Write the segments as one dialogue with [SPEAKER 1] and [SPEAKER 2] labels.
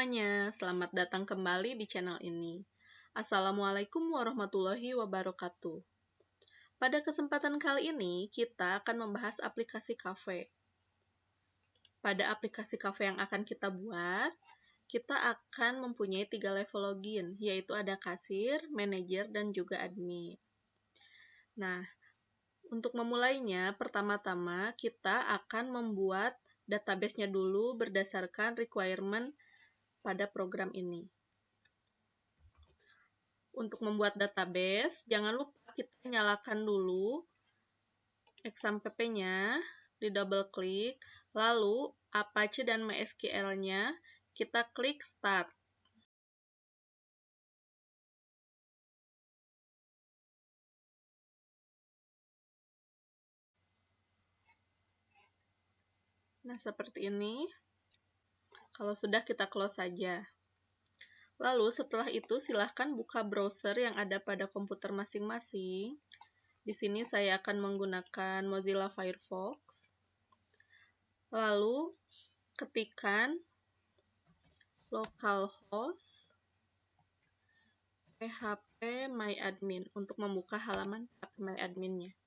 [SPEAKER 1] semuanya, selamat datang kembali di channel ini. Assalamualaikum warahmatullahi wabarakatuh. Pada kesempatan kali ini, kita akan membahas aplikasi kafe. Pada aplikasi kafe yang akan kita buat, kita akan mempunyai 3 level login, yaitu ada kasir, manajer, dan juga admin. Nah, untuk memulainya, pertama-tama kita akan membuat database-nya dulu berdasarkan requirement pada program ini. Untuk membuat database, jangan lupa kita nyalakan dulu XAMPP-nya, di double klik, lalu Apache dan MySQL-nya, kita klik Start. Nah, seperti ini. Kalau sudah, kita close saja. Lalu, setelah itu, silahkan buka browser yang ada pada komputer masing-masing. Di sini saya akan menggunakan Mozilla Firefox. Lalu, ketikkan localhost php myadmin untuk membuka halaman php myadmin-nya.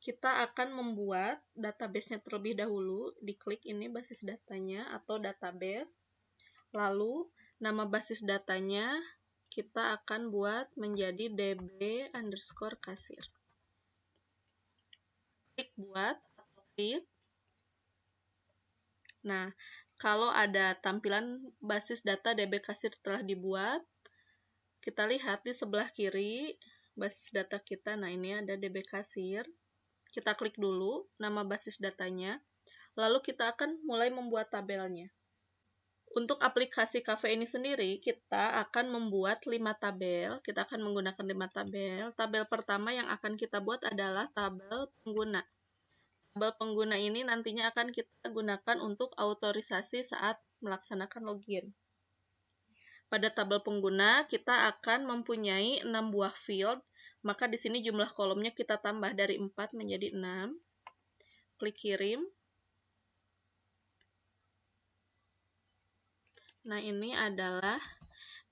[SPEAKER 1] Kita akan membuat database-nya terlebih dahulu. Diklik ini basis datanya atau database. Lalu, nama basis datanya kita akan buat menjadi db_kasir. Klik buat atau klik. Nah, kalau ada tampilan basis data db kasir telah dibuat, kita lihat di sebelah kiri basis data kita. Nah, ini ada db kasir. Kita klik dulu nama basis datanya, lalu kita akan mulai membuat tabelnya. Untuk aplikasi kafe ini sendiri, kita akan membuat 5 tabel. Kita akan menggunakan 5 tabel. Tabel pertama yang akan kita buat adalah tabel pengguna. Tabel pengguna ini nantinya akan kita gunakan untuk autorisasi saat melaksanakan login. Pada tabel pengguna, kita akan mempunyai 6 buah field, maka di sini jumlah kolomnya kita tambah dari 4 menjadi 6. Klik kirim. Nah, ini adalah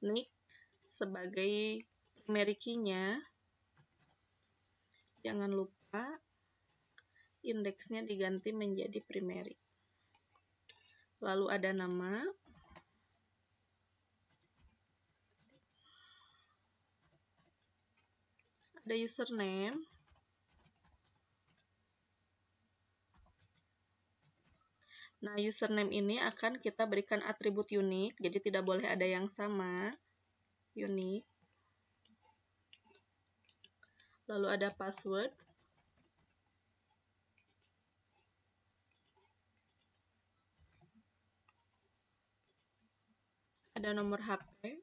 [SPEAKER 1] nick sebagai primary key-nya. Jangan lupa indeksnya diganti menjadi primary. Lalu ada nama. Ada username. Nah, username ini akan kita berikan atribut unik, jadi tidak boleh ada yang sama. Unik. Lalu ada password. Ada nomor HP.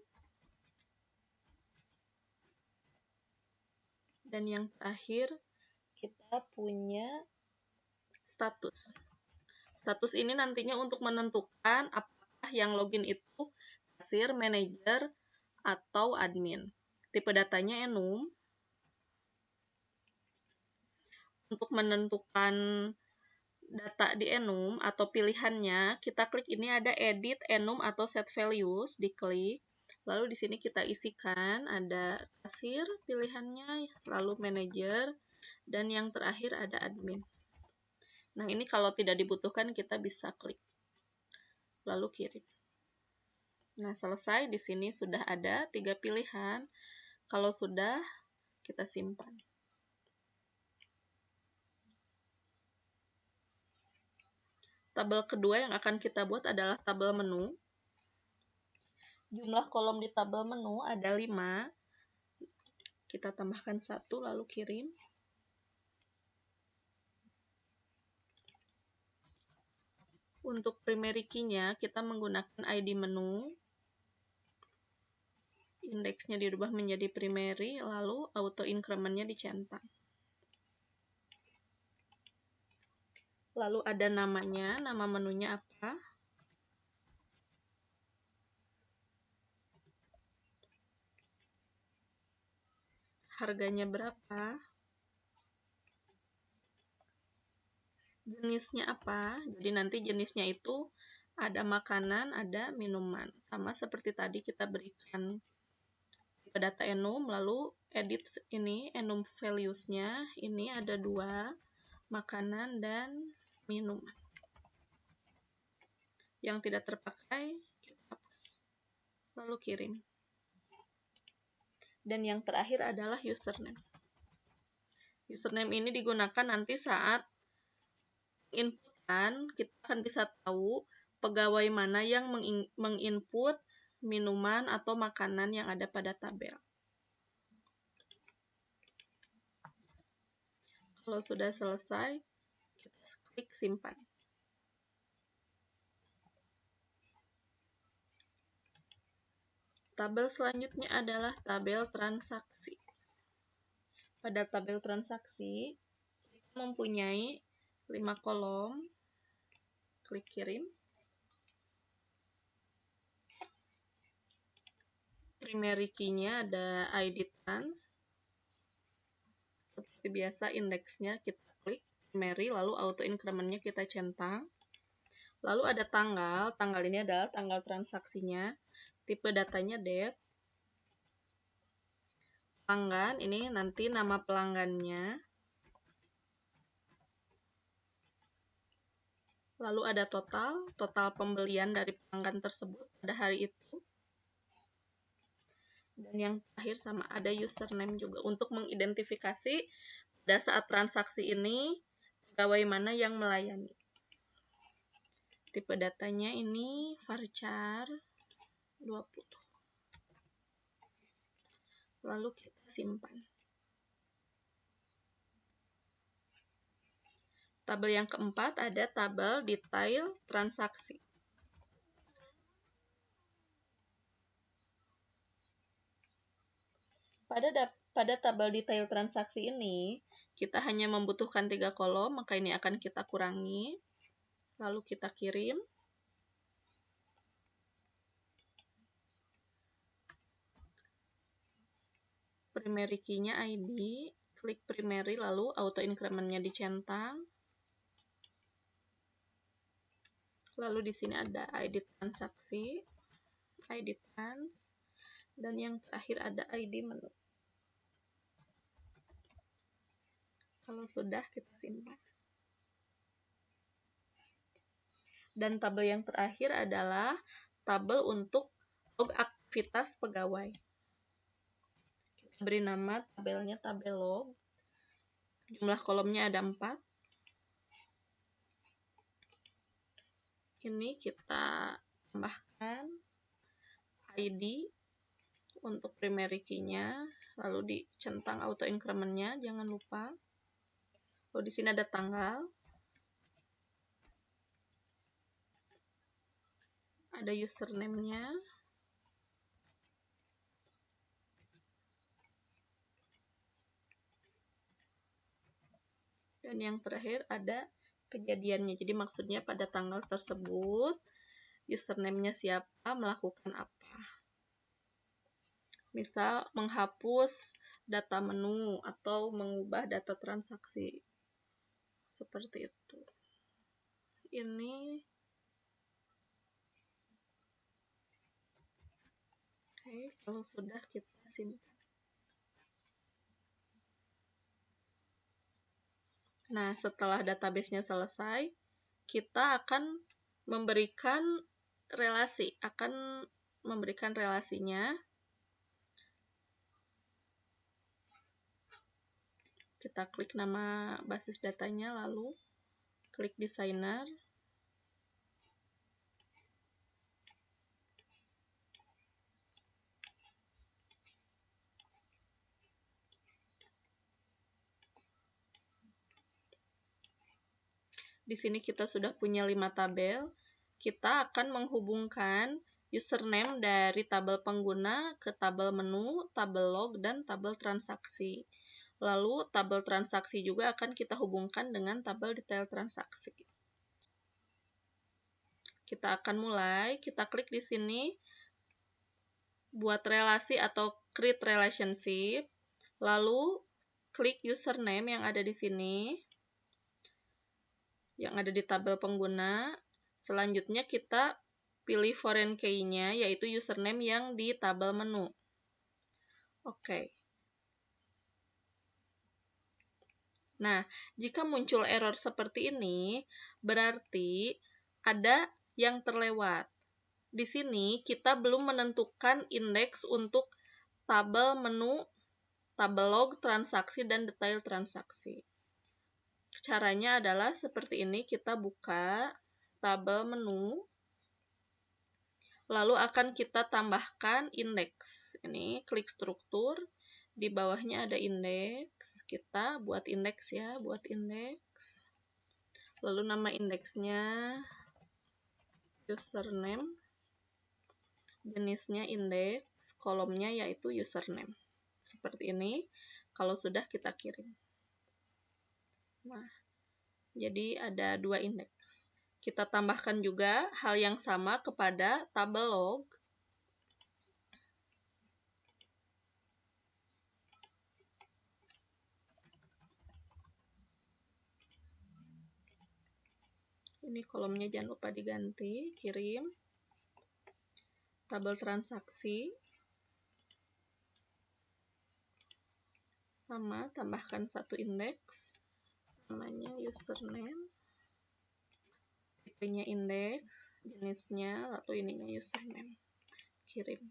[SPEAKER 1] Dan yang terakhir, kita punya status. Status ini nantinya untuk menentukan apakah yang login itu kasir, manajer, atau admin. Tipe datanya enum. Untuk menentukan data di enum atau pilihannya, kita klik ini ada edit enum atau set values, diklik. Lalu di sini kita isikan ada kasir pilihannya, lalu manajer, dan yang terakhir ada admin. Nah, ini kalau tidak dibutuhkan kita bisa klik. Lalu kirim. Nah, selesai. Di sini sudah ada 3 pilihan. Kalau sudah, kita simpan. Tabel kedua yang akan kita buat adalah tabel menu. Jumlah kolom di tabel menu ada 5. Kita tambahkan 1, lalu kirim. Untuk primary key-nya, kita menggunakan ID menu. Indeksnya dirubah menjadi primary, lalu auto increment-nya dicentang. Lalu ada namanya, nama menunya apa. Harganya berapa. jenisnya apa. Jadi nanti jenisnya itu ada makanan, ada minuman. Sama seperti tadi kita berikan tipe data enum, lalu edit ini enum values-nya. Ini ada 2, makanan dan minuman. Yang tidak terpakai kita hapus, lalu kirim. Dan yang terakhir adalah username. Username ini digunakan nanti saat inputan, kita akan bisa tahu pegawai mana yang menginput minuman atau makanan yang ada pada tabel. Kalau sudah selesai, kita klik simpan. Tabel selanjutnya adalah tabel transaksi. Pada tabel transaksi, kita mempunyai 5 kolom. Klik kirim. Primary key-nya ada ID trans. Seperti biasa, indeksnya kita klik primary, lalu auto increment-nya kita centang. Lalu ada tanggal. Tanggal ini adalah tanggal transaksinya. Tipe datanya date. Pelanggan, ini nanti nama pelanggannya. Lalu ada total pembelian dari pelanggan tersebut pada hari itu. Dan yang terakhir sama ada username juga untuk mengidentifikasi pada saat transaksi ini pegawai mana yang melayani. Tipe datanya ini varchar 20. Lalu kita simpan. Tabel yang keempat ada tabel detail transaksi. Pada tabel detail transaksi ini, kita hanya membutuhkan 3 kolom, maka ini akan kita kurangi. Lalu kita kirim. Primary key-nya ID, klik primary, lalu auto increment-nya dicentang. Lalu di sini ada ID transaksi, ID trans, dan yang terakhir ada ID menu. Kalau sudah, kita simpan. Dan tabel yang terakhir adalah tabel untuk log aktivitas pegawai. Kita beri nama tabelnya tabel log. Jumlah kolomnya ada 4. Ini kita tambahkan ID untuk primary key-nya, lalu dicentang auto increment-nya, jangan lupa. Lalu di sini ada tanggal, ada username-nya, dan yang terakhir ada kejadiannya. Jadi maksudnya pada tanggal tersebut username-nya siapa, melakukan apa. Misal menghapus data menu atau mengubah data transaksi. Seperti itu. Ini oke, kalau sudah kita simpan. Nah, setelah database-nya selesai, kita akan memberikan relasinya. Kita klik nama basis datanya, lalu klik designer. Di sini kita sudah punya 5 tabel. Kita akan menghubungkan username dari tabel pengguna ke tabel menu, tabel log, dan tabel transaksi. Lalu tabel transaksi juga akan kita hubungkan dengan tabel detail transaksi. Kita akan mulai, kita klik di sini, buat relasi atau create relationship, lalu klik username yang ada di sini. yang ada di tabel pengguna. Selanjutnya kita pilih foreign key-nya, yaitu username yang di tabel menu. Oke. Nah, jika muncul error seperti ini, berarti ada yang terlewat. Di sini kita belum menentukan indeks untuk tabel menu, tabel log transaksi, dan detail transaksi. Caranya adalah seperti ini, kita buka tabel menu, lalu akan kita tambahkan indeks. Ini klik struktur, di bawahnya ada indeks, kita buat indeks ya, buat indeks. Lalu nama indeksnya username, jenisnya indeks, kolomnya yaitu username. Seperti ini, kalau sudah kita kirim. Nah, jadi ada 2 indeks. Kita tambahkan juga hal yang sama kepada tabel log. Ini kolomnya jangan lupa diganti, kirim. Tabel transaksi. Sama, tambahkan 1 indeks. Namanya username. Tipenya indeks, jenisnya, lalu ininya username. Kirim.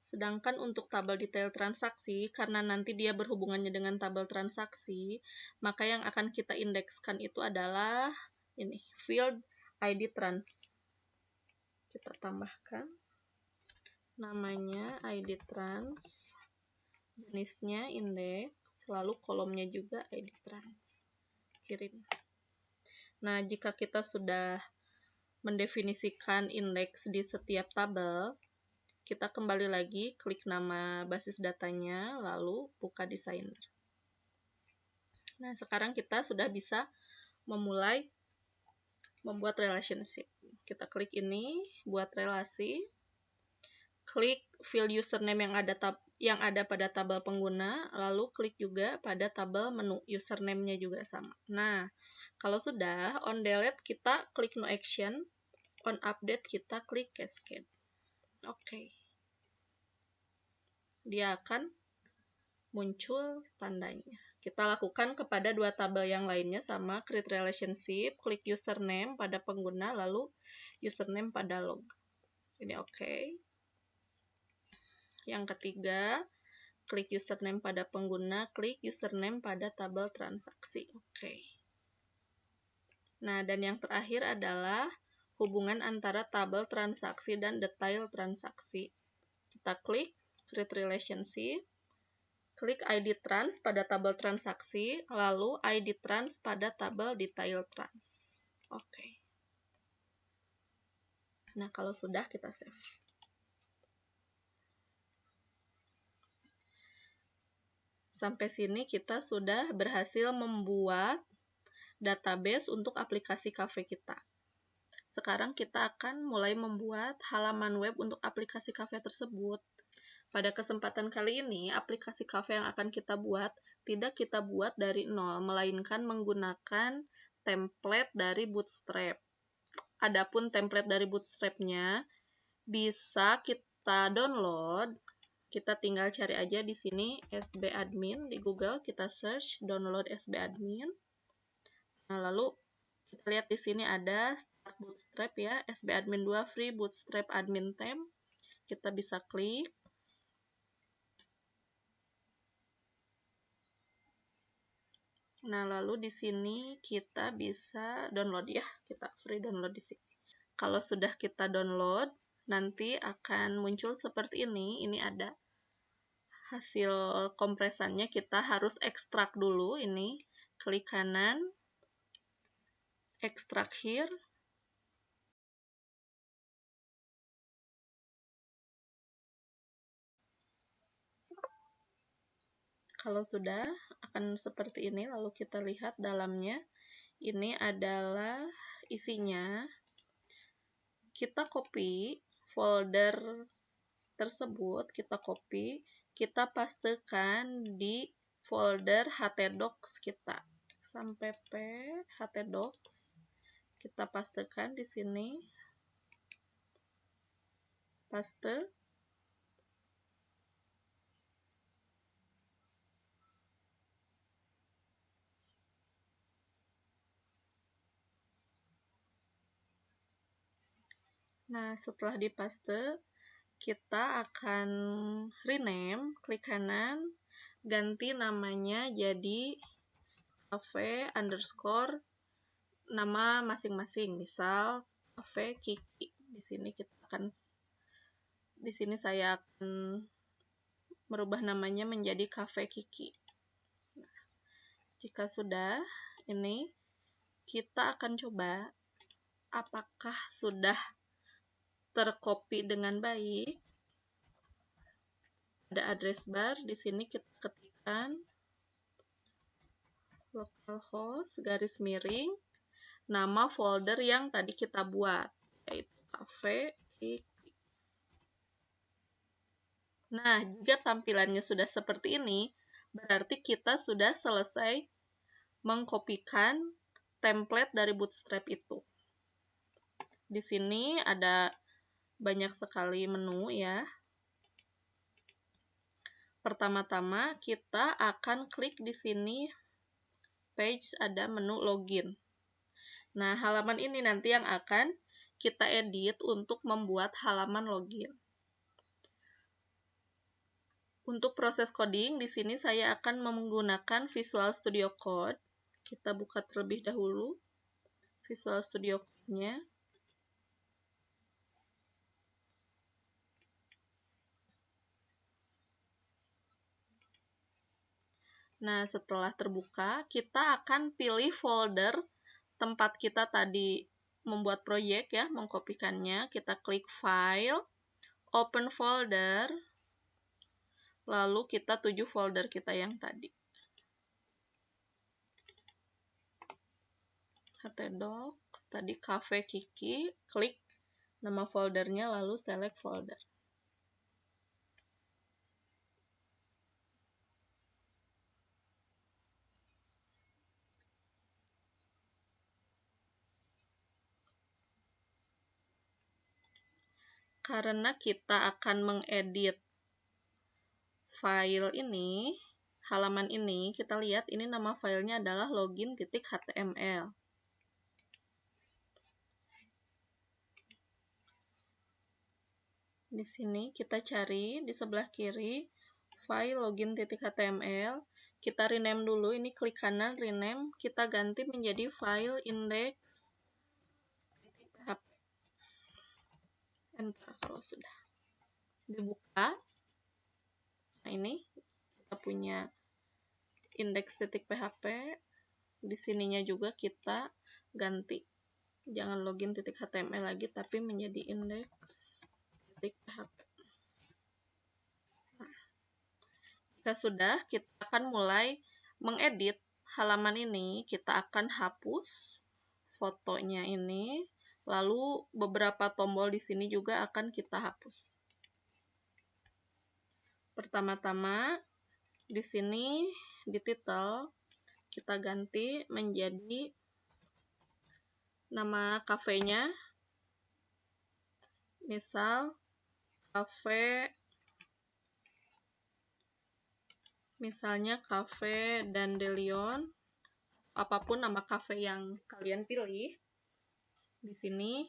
[SPEAKER 1] Sedangkan untuk tabel detail transaksi, karena nanti dia berhubungannya dengan tabel transaksi, maka yang akan kita indekskan itu adalah ini, field ID trans. Kita tambahkan namanya ID trans, jenisnya indeks, lalu kolomnya juga ID trans. Kirim. Nah, jika kita sudah mendefinisikan indeks di setiap tabel, kita kembali lagi klik nama basis datanya, lalu buka designer. Nah, sekarang kita sudah bisa memulai membuat relationship. Kita klik ini, buat relasi. Klik field username yang ada pada tabel pengguna, lalu klik juga pada tabel menu, username-nya juga sama. Nah, kalau sudah, on delete kita klik no action, on update kita klik cascade. Oke. Dia akan muncul tandanya. Kita lakukan kepada 2 tabel yang lainnya sama, create relationship, klik username pada pengguna, lalu username pada log. Ini oke. Yang ketiga, klik username pada pengguna, klik username pada tabel transaksi. Oke. Nah, dan yang terakhir adalah hubungan antara tabel transaksi dan detail transaksi. Kita klik create relationship, klik ID trans pada tabel transaksi, lalu ID trans pada tabel detail trans. Oke. Nah, kalau sudah kita save. Sampai sini kita sudah berhasil membuat database untuk aplikasi cafe kita. Sekarang kita akan mulai membuat halaman web untuk aplikasi cafe tersebut. Pada kesempatan kali ini, aplikasi cafe yang akan kita buat tidak kita buat dari nol, melainkan menggunakan template dari Bootstrap. Adapun template dari Bootstrap-nya bisa kita download. Kita tinggal cari aja di sini SBadmin di Google, kita search download SBadmin. Nah, lalu kita lihat di sini ada Start Bootstrap ya, SBadmin 2 free Bootstrap admin theme. Kita bisa klik. Nah, lalu di sini kita bisa download ya, kita free download di sini. Kalau sudah kita download, nanti akan muncul seperti ini. Ini ada hasil kompresannya, kita harus ekstrak dulu ini. Klik kanan, ekstrak here. Kalau sudah, akan seperti ini, lalu kita lihat dalamnya. Ini adalah isinya. Kita copy folder tersebut, kita copy, kita pastekan di folder htdocs kita. sampai P, htdocs. Kita pastekan di sini. Paste. Nah, setelah dipaste, kita akan rename, klik kanan, ganti namanya jadi cafe underscore nama masing-masing. Misal cafe Kiki. Di sini saya akan merubah namanya menjadi cafe Kiki. Nah, jika sudah, ini kita akan coba apakah sudah tercopy dengan baik. Ada address bar, di sini kita ketikkan localhost garis miring nama folder yang tadi kita buat, yaitu cafe Kiki. Nah, jika tampilannya sudah seperti ini, berarti kita sudah selesai mengkopikan template dari Bootstrap itu. Di sini ada banyak sekali menu ya. Pertama-tama kita akan klik di sini page, ada menu login. Nah, halaman ini nanti yang akan kita edit untuk membuat halaman login. Untuk proses coding, di sini saya akan menggunakan Visual Studio Code. Kita buka terlebih dahulu Visual Studio Code-nya. Nah, setelah terbuka, kita akan pilih folder tempat kita tadi membuat proyek ya, mengkopikannya. Kita klik File, Open Folder, lalu kita tuju folder kita yang tadi. htdocs, tadi Cafe Kiki, klik nama foldernya, lalu select folder. Karena kita akan mengedit file ini, halaman ini, kita lihat ini nama filenya adalah login.html. Di sini kita cari di sebelah kiri file login.html. Kita rename dulu, ini klik kanan rename, kita ganti menjadi file index.php. Enter kalau sudah dibuka. Nah, ini kita punya index.php. Di sininya juga kita ganti, jangan login.html lagi, tapi menjadi index.php. Nah, jika sudah, kita akan mulai mengedit halaman ini. Kita akan hapus fotonya ini, lalu beberapa tombol di sini juga akan kita hapus. Pertama-tama, di sini di title kita ganti menjadi nama kafenya, misal cafe, misalnya Cafe Dandelion, apapun nama cafe yang kalian pilih. Di sini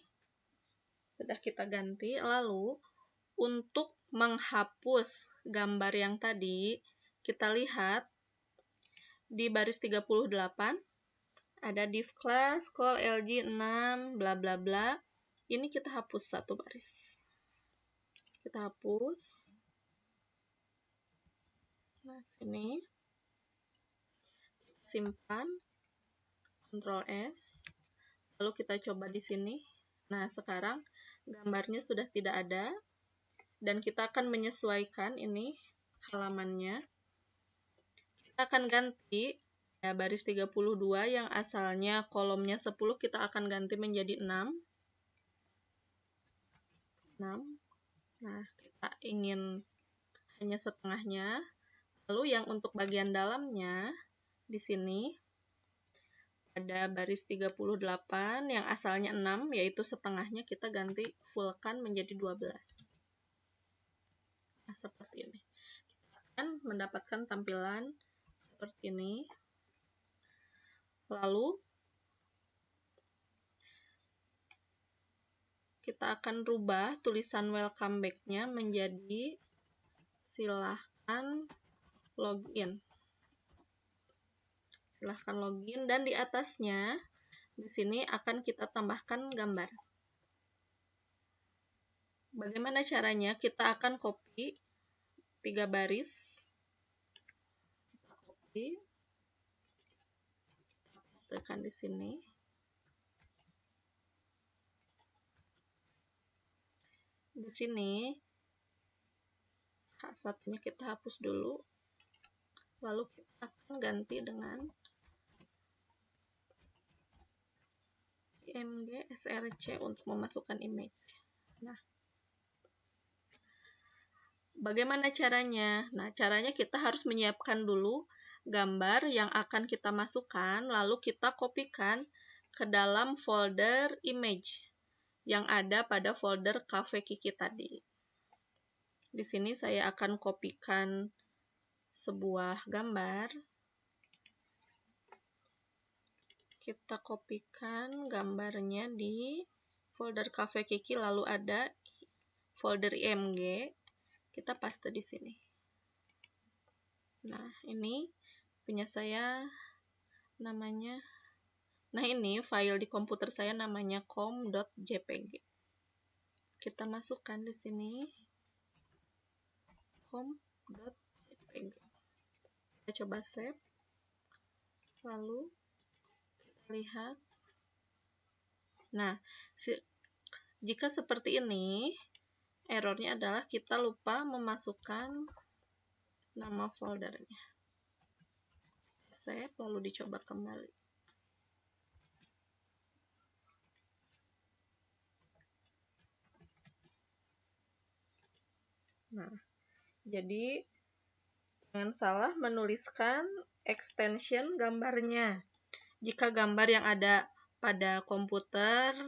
[SPEAKER 1] sudah kita ganti. Lalu untuk menghapus gambar yang tadi, kita lihat di baris 38 ada div class call LG 6 bla bla bla. Ini kita hapus satu baris. Kita hapus. Nah, ini simpan, Ctrl S, lalu kita coba di sini. Nah, sekarang gambarnya sudah tidak ada, dan kita akan menyesuaikan ini halamannya. Kita akan ganti ya, baris 32 yang asalnya kolomnya 10, kita akan ganti menjadi 6. Nah, kita ingin hanya setengahnya. Lalu yang untuk bagian dalamnya, di sini Pada baris 38 yang asalnya 6, yaitu setengahnya kita ganti fullkan menjadi 12. Nah, seperti ini. Kita akan mendapatkan tampilan seperti ini. Lalu kita akan rubah tulisan welcome back-nya menjadi silahkan login. Silahkan login, dan di atasnya di sini akan kita tambahkan gambar. Bagaimana caranya? Kita akan copy 3 baris. Kita copy. Kita pastekan di sini. Di sini satunya kita hapus dulu. Lalu kita akan ganti dengan img src untuk memasukkan image. Nah, bagaimana caranya? Nah, caranya kita harus menyiapkan dulu gambar yang akan kita masukkan, lalu kita kopikan ke dalam folder image yang ada pada folder Cafe Kiki tadi. Di sini saya akan kopikan sebuah gambar. Kita kopikan gambarnya di folder Cafe Kiki, lalu ada folder img. Kita paste di sini. Nah, ini punya saya namanya. Nah, ini file di komputer saya namanya com.jpg. Kita masukkan di sini com.jpg. Kita coba save. Lalu kita lihat. Nah, jika seperti ini, errornya adalah kita lupa memasukkan nama foldernya. Save, lalu dicoba kembali. Nah, jadi jangan salah menuliskan extension gambarnya. Jika gambar yang ada pada komputer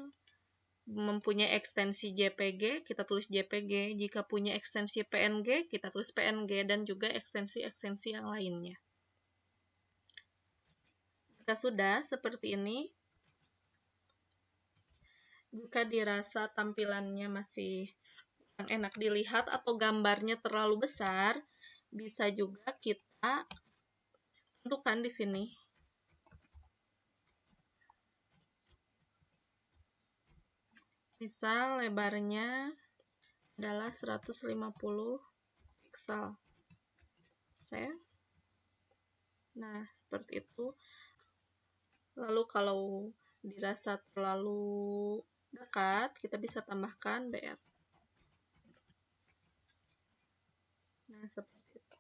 [SPEAKER 1] mempunyai ekstensi JPG, kita tulis JPG. Jika punya ekstensi PNG, kita tulis PNG, dan juga ekstensi-ekstensi yang lainnya. Jika sudah seperti ini, jika dirasa tampilannya masih kurang enak dilihat atau gambarnya terlalu besar, bisa juga kita tentukan di sini. Misal lebarnya adalah 150 piksel. Nah, seperti itu. Lalu kalau dirasa terlalu dekat, kita bisa tambahkan BR. Nah, seperti itu.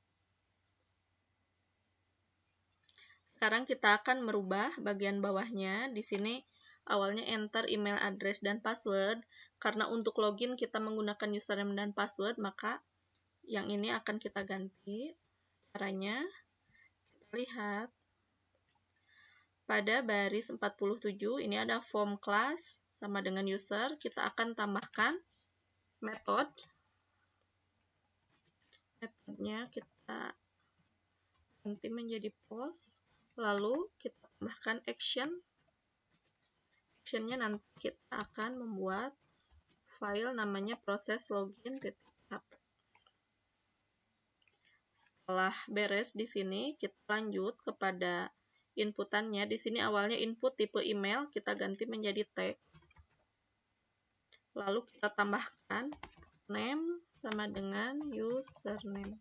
[SPEAKER 1] Sekarang kita akan merubah bagian bawahnya. Di sini awalnya enter email address dan password. Karena untuk login kita menggunakan username dan password, maka yang ini akan kita ganti. Caranya, kita lihat. Pada baris 47, ini ada form class sama dengan user. Kita akan tambahkan method. Metodenya kita ganti menjadi post. Lalu kita tambahkan action. Actionnya nanti kita akan membuat file namanya proses login.php. Setelah beres di sini, kita lanjut kepada inputannya. Di sini awalnya input tipe email, kita ganti menjadi teks. Lalu kita tambahkan name sama dengan username.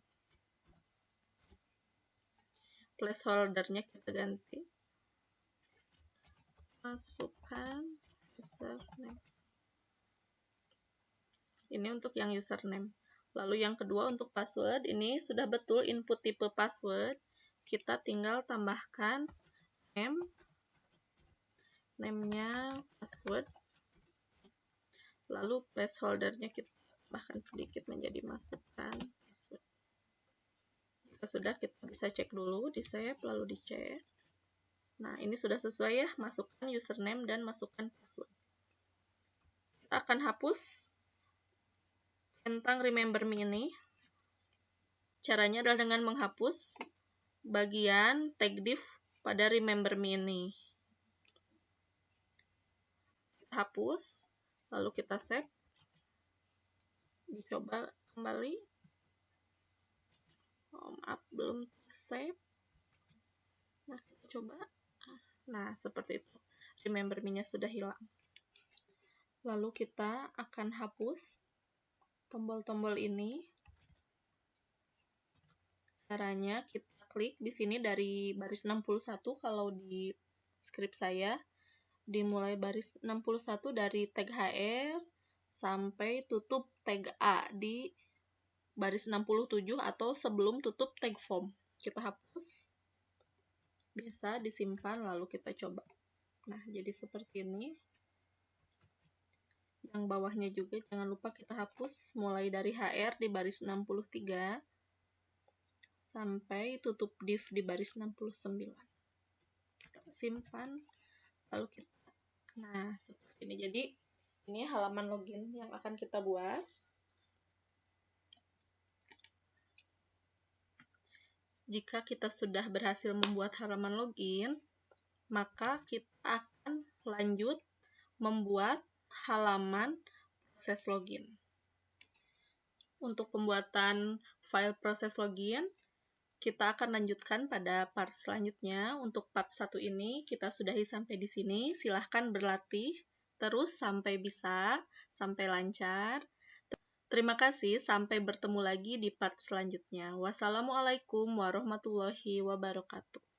[SPEAKER 1] Placeholder-nya kita ganti. Masukkan username. Ini untuk yang username. Lalu yang kedua untuk password, ini sudah betul input tipe password. Kita tinggal tambahkan name. Name-nya password. Lalu placeholder-nya kita tambahkan sedikit menjadi masukkan password. Jika sudah, kita bisa cek dulu, di save lalu dicek. Nah, ini sudah sesuai ya, masukkan username dan masukkan password. Kita akan hapus centang remember me ini. Caranya adalah dengan menghapus bagian tag div pada remember me ini. Kita hapus, lalu kita save. Dicoba kembali. Oh, maaf, belum save. Nah, kita coba. Nah, seperti itu. Remember me-nya sudah hilang. Lalu kita akan hapus tombol-tombol ini. Caranya kita klik di sini dari baris 61 kalau di script saya. Dimulai baris 61 dari tag HR sampai tutup tag A di baris 67 atau sebelum tutup tag form. Kita hapus. Biasa disimpan lalu kita coba. Nah, jadi seperti ini. Yang bawahnya juga jangan lupa kita hapus mulai dari HR di baris 63 sampai tutup div di baris 69. Kita simpan lalu kita seperti ini. Jadi ini halaman login yang akan kita buat. Jika kita sudah berhasil membuat halaman login, maka kita akan lanjut membuat halaman proses login. Untuk pembuatan file proses login, kita akan lanjutkan pada part selanjutnya. Untuk part 1 ini kita sudahi sampai di sini. Silahkan berlatih terus sampai bisa, sampai lancar. Terima kasih, sampai bertemu lagi di part selanjutnya. Wassalamualaikum warahmatullahi wabarakatuh.